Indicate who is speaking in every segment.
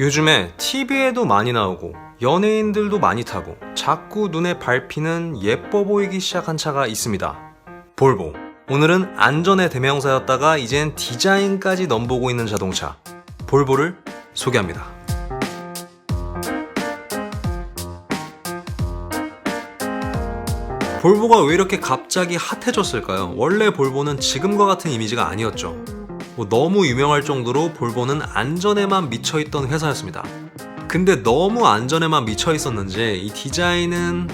Speaker 1: 요즘에 TV에도 많이 나오고 연예인들도 많이 타고 자꾸 눈에 밟히는 예뻐 보이기 시작한 차가 있습니다. 볼보. 오늘은 안전의 대명사였다가 이젠 디자인까지 넘보고 있는 자동차 볼보를 소개합니다. 볼보가 왜 이렇게 갑자기 핫해졌을까요? 원래 볼보는 지금과 같은 이미지가 아니었죠. 너무 유명할 정도로 볼보는 안전에만 미쳐있던 회사였습니다. 근데 너무 안전에만 미쳐있었는지 이 디자인은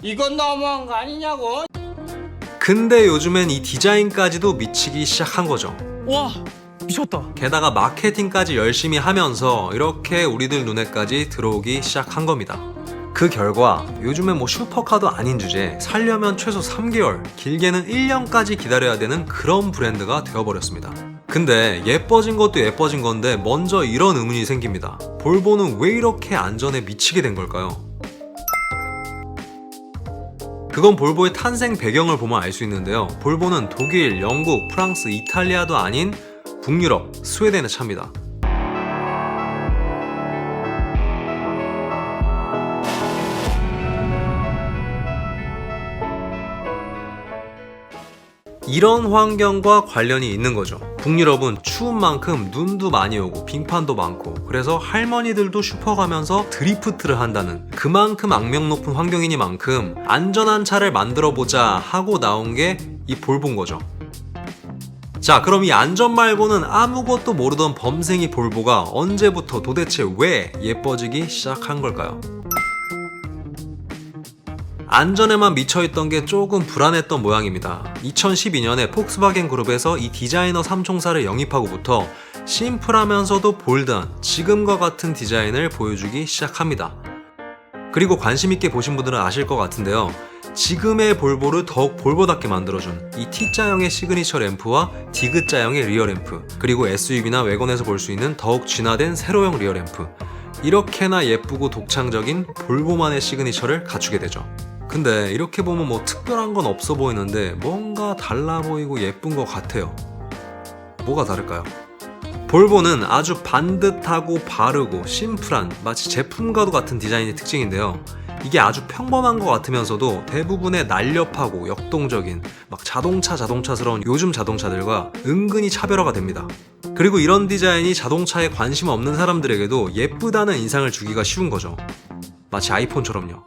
Speaker 2: 이건 너무한 거 아니냐고.
Speaker 1: 근데 요즘엔 이 디자인까지도 미치기 시작한 거죠.
Speaker 2: 와, 미쳤다.
Speaker 1: 게다가 마케팅까지 열심히 하면서 이렇게 우리들 눈에까지 들어오기 시작한 겁니다. 그 결과 요즘엔 슈퍼카도 아닌 주제에 살려면 최소 3개월, 길게는 1년까지 기다려야 되는 그런 브랜드가 되어버렸습니다. 근데 예뻐진 것도 예뻐진 건데 먼저 이런 의문이 생깁니다. 볼보는 왜 이렇게 안전에 미치게 된 걸까요? 그건 볼보의 탄생 배경을 보면 알 수 있는데요. 볼보는 독일, 영국, 프랑스, 이탈리아도 아닌 북유럽, 스웨덴의 차입니다. 이런 환경과 관련이 있는 거죠. 북유럽은 추운 만큼 눈도 많이 오고 빙판도 많고 그래서 할머니들도 슈퍼 가면서 드리프트를 한다는 그만큼 악명 높은 환경이니만큼 안전한 차를 만들어보자 하고 나온 게 이 볼보인 거죠. 자, 그럼 이 안전 말고는 아무것도 모르던 범생이 볼보가 언제부터 도대체 왜 예뻐지기 시작한 걸까요? 안전에만 미쳐있던 게 조금 불안했던 모양입니다. 2012년에 폭스바겐 그룹에서 이 디자이너 삼총사를 영입하고부터 심플하면서도 볼드한 지금과 같은 디자인을 보여주기 시작합니다. 그리고 관심있게 보신 분들은 아실 것 같은데요. 지금의 볼보를 더욱 볼보답게 만들어준 이 T자형의 시그니처 램프와 디귿자형의 리어 램프, 그리고 SUV나 외건에서 볼 수 있는 더욱 진화된 세로형 리어 램프, 이렇게나 예쁘고 독창적인 볼보만의 시그니처를 갖추게 되죠. 근데 이렇게 보면 특별한 건 없어 보이는데 뭔가 달라 보이고 예쁜 것 같아요. 뭐가 다를까요? 볼보는 아주 반듯하고 바르고 심플한 마치 제품과도 같은 디자인이 특징인데요. 이게 아주 평범한 것 같으면서도 대부분의 날렵하고 역동적인 자동차스러운 요즘 자동차들과 은근히 차별화가 됩니다. 그리고 이런 디자인이 자동차에 관심 없는 사람들에게도 예쁘다는 인상을 주기가 쉬운 거죠. 마치 아이폰처럼요.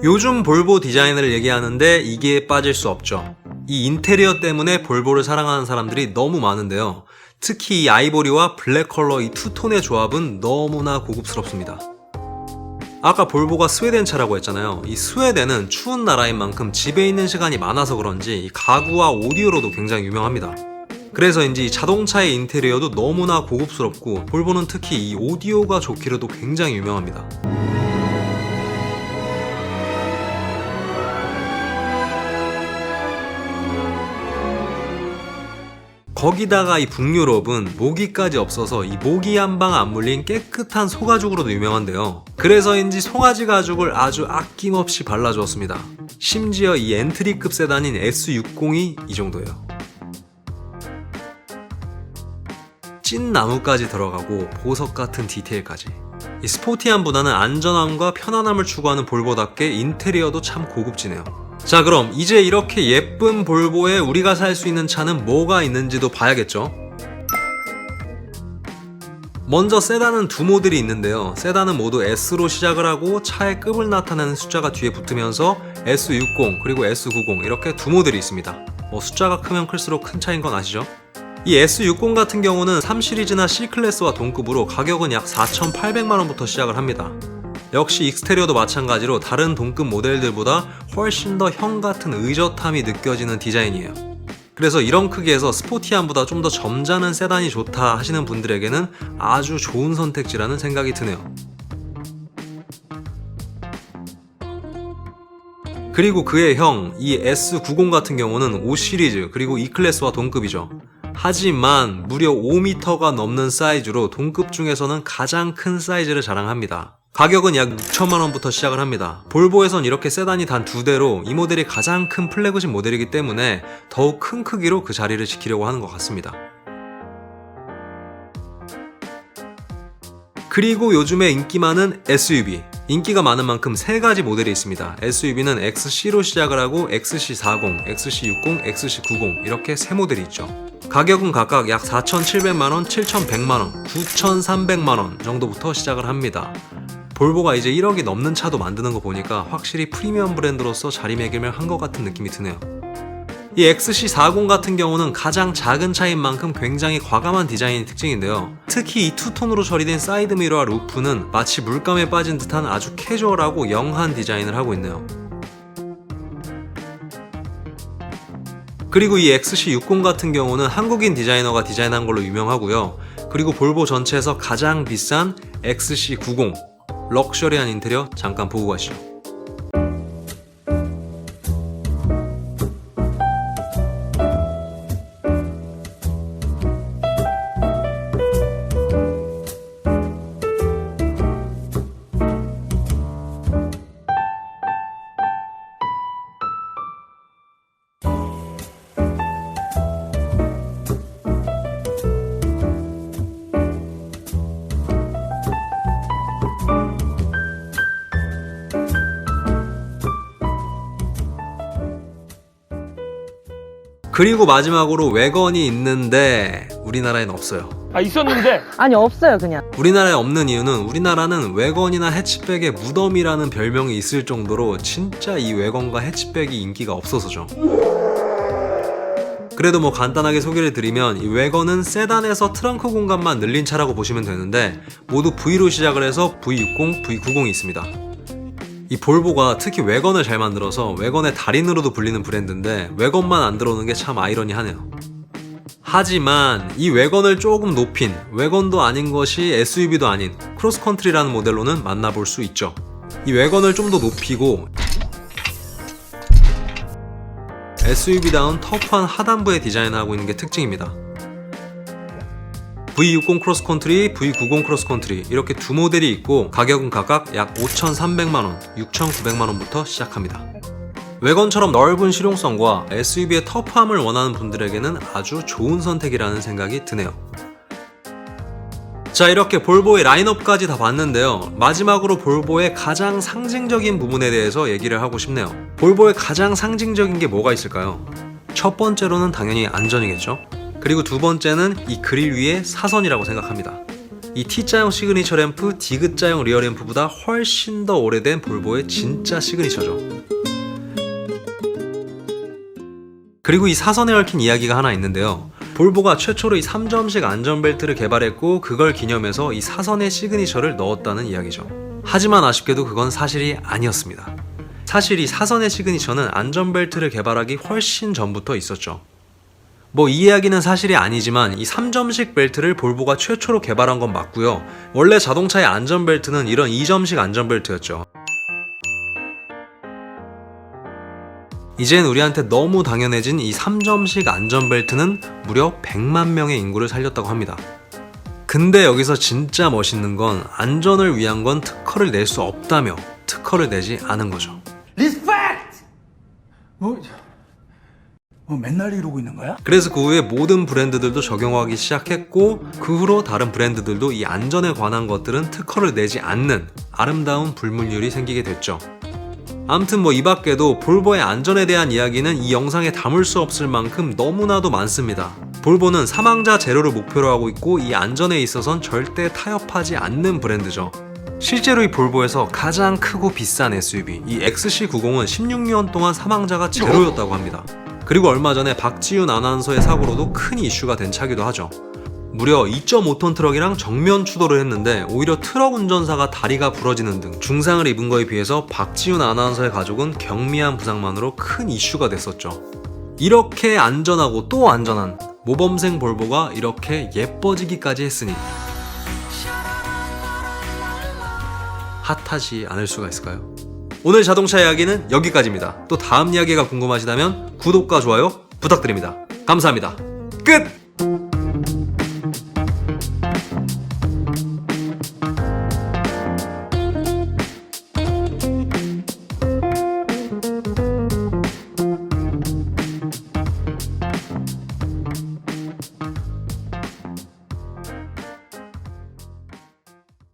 Speaker 1: 요즘 볼보 디자인을 얘기하는데 이게 빠질 수 없죠. 이 인테리어 때문에 볼보를 사랑하는 사람들이 너무 많은데요. 특히 이 아이보리와 블랙 컬러 이 투톤의 조합은 너무나 고급스럽습니다. 아까 볼보가 스웨덴 차라고 했잖아요. 이 스웨덴은 추운 나라인 만큼 집에 있는 시간이 많아서 그런지 이 가구와 오디오로도 굉장히 유명합니다. 그래서인지 자동차의 인테리어도 너무나 고급스럽고 볼보는 특히 이 오디오가 좋기로도 굉장히 유명합니다. 거기다가 이 북유럽은 모기까지 없어서 이 모기 한 방 안 물린 깨끗한 소가죽으로도 유명한데요. 그래서인지 송아지 가죽을 아주 아낌없이 발라주었습니다. 심지어 이 엔트리급 세단인 S60이 이 정도예요. 찐 나무까지 들어가고 보석 같은 디테일까지. 이 스포티함보다는 안전함과 편안함을 추구하는 볼보답게 인테리어도 참 고급지네요. 자, 그럼 이제 이렇게 예쁜 볼보에 우리가 살 수 있는 차는 뭐가 있는지도 봐야겠죠? 먼저 세단은 두 모델이 있는데요. 세단은 모두 S로 시작을 하고 차의 급을 나타내는 숫자가 뒤에 붙으면서 S60 그리고 S90 이렇게 두 모델이 있습니다. 숫자가 크면 클수록 큰 차인 건 아시죠? 이 S60 같은 경우는 3시리즈나 C클래스와 동급으로 가격은 약 4,800만원부터 시작을 합니다. 역시 익스테리어도 마찬가지로 다른 동급 모델들보다 훨씬 더 형 같은 의젓함이 느껴지는 디자인이에요. 그래서 이런 크기에서 스포티함보다 좀 더 점잖은 세단이 좋다 하시는 분들에게는 아주 좋은 선택지라는 생각이 드네요. 그리고 그의 형, 이 S90 같은 경우는 5시리즈 그리고 E클래스와 동급이죠. 하지만 무려 5m가 넘는 사이즈로 동급 중에서는 가장 큰 사이즈를 자랑합니다. 가격은 약 6천만원부터 시작을 합니다. 볼보에선 이렇게 세단이 단 2대로 이 모델이 가장 큰 플래그십 모델이기 때문에 더욱 큰 크기로 그 자리를 지키려고 하는 것 같습니다. 그리고 요즘에 인기 많은 SUV. 인기가 많은 만큼 3가지 모델이 있습니다. SUV는 XC로 시작을 하고 XC40, XC60, XC90 이렇게 3모델이 있죠. 가격은 각각 약 4,700만원, 7,100만원, 9,300만원 정도부터 시작을 합니다. 볼보가 이제 1억이 넘는 차도 만드는 거 보니까 확실히 프리미엄 브랜드로서 자리매김을 한 것 같은 느낌이 드네요. 이 XC40 같은 경우는 가장 작은 차인 만큼 굉장히 과감한 디자인이 특징인데요. 특히 이 투톤으로 처리된 사이드 미러와 루프는 마치 물감에 빠진 듯한 아주 캐주얼하고 영한 디자인을 하고 있네요. 그리고 이 XC60 같은 경우는 한국인 디자이너가 디자인한 걸로 유명하고요. 그리고 볼보 전체에서 가장 비싼 XC90 럭셔리한 인테리어 잠깐 보고 가시죠. 그리고 마지막으로 외건이 있는데 우리나라엔 없어요.
Speaker 2: 아 있었는데
Speaker 3: 아니 없어요 그냥.
Speaker 1: 우리나라에 없는 이유는 우리나라는 외건이나 해치백의 무덤이라는 별명이 있을 정도로 진짜 이 외건과 해치백이 인기가 없어서죠. 그래도 뭐 간단하게 소개를 드리면 이 외건은 세단에서 트렁크 공간만 늘린 차라고 보시면 되는데 모두 V로 시작을 해서 V60, V90이 있습니다. 이 볼보가 특히 외건을 잘 만들어서 외건의 달인으로도 불리는 브랜드인데 외건만 안 들어오는 게 참 아이러니하네요. 하지만 이 외건을 조금 높인 외건도 아닌 것이 SUV도 아닌 크로스컨트리라는 모델로는 만나볼 수 있죠. 이 외건을 좀 더 높이고 SUV다운 터프한 하단부에 디자인하고 있는 게 특징입니다. V60 크로스컨트리, V90 크로스컨트리 이렇게 두 모델이 있고 가격은 각각 약 5,300만원, 6,900만원부터 시작합니다. 외건처럼 넓은 실용성과 SUV의 터프함을 원하는 분들에게는 아주 좋은 선택이라는 생각이 드네요. 자, 이렇게 볼보의 라인업까지 다 봤는데요. 마지막으로 볼보의 가장 상징적인 부분에 대해서 얘기를 하고 싶네요. 볼보의 가장 상징적인 게 뭐가 있을까요? 첫 번째로는 당연히 안전이겠죠. 그리고 두 번째는 이 그릴 위에 사선이라고 생각합니다. 이 T자형 시그니처 램프, 디귿자형 리어 램프보다 훨씬 더 오래된 볼보의 진짜 시그니처죠. 그리고 이 사선에 얽힌 이야기가 하나 있는데요. 볼보가 최초로 이 3점식 안전벨트를 개발했고 그걸 기념해서 이 사선에 시그니처를 넣었다는 이야기죠. 하지만 아쉽게도 그건 사실이 아니었습니다. 사실 이 사선의 시그니처는 안전벨트를 개발하기 훨씬 전부터 있었죠. 뭐 이 이야기는 사실이 아니지만 이 3점식 벨트를 볼보가 최초로 개발한 건 맞고요. 원래 자동차의 안전벨트는 이런 2점식 안전벨트였죠. 이젠 우리한테 너무 당연해진 이 3점식 안전벨트는 무려 100만 명의 인구를 살렸다고 합니다. 근데 여기서 진짜 멋있는 건 안전을 위한 건 특허를 낼 수 없다며 특허를 내지 않은 거죠.
Speaker 2: 리스펙트! 뭐 맨날 이러고 있는 거야?
Speaker 1: 그래서 그 후에 모든 브랜드들도 적용하기 시작했고 그 후로 다른 브랜드들도 이 안전에 관한 것들은 특허를 내지 않는 아름다운 불문율이 생기게 됐죠. 아무튼 뭐 이 밖에도 볼보의 안전에 대한 이야기는 이 영상에 담을 수 없을 만큼 너무나도 많습니다. 볼보는 사망자 제로를 목표로 하고 있고 이 안전에 있어선 절대 타협하지 않는 브랜드죠. 실제로 이 볼보에서 가장 크고 비싼 SUV 이 XC90은 16년 동안 사망자가 제로였다고 합니다. 그리고 얼마 전에 박지윤 아나운서의 사고로도 큰 이슈가 된 차기도 하죠. 무려 2.5톤 트럭이랑 정면 추돌을 했는데 오히려 트럭 운전사가 다리가 부러지는 등 중상을 입은 거에 비해서 박지윤 아나운서의 가족은 경미한 부상만으로 큰 이슈가 됐었죠. 이렇게 안전하고 또 안전한 모범생 볼보가 이렇게 예뻐지기까지 했으니 핫하지 않을 수가 있을까요? 오늘 자동차 이야기는 여기까지입니다. 또 다음 이야기가 궁금하시다면 구독과 좋아요 부탁드립니다. 감사합니다. 끝!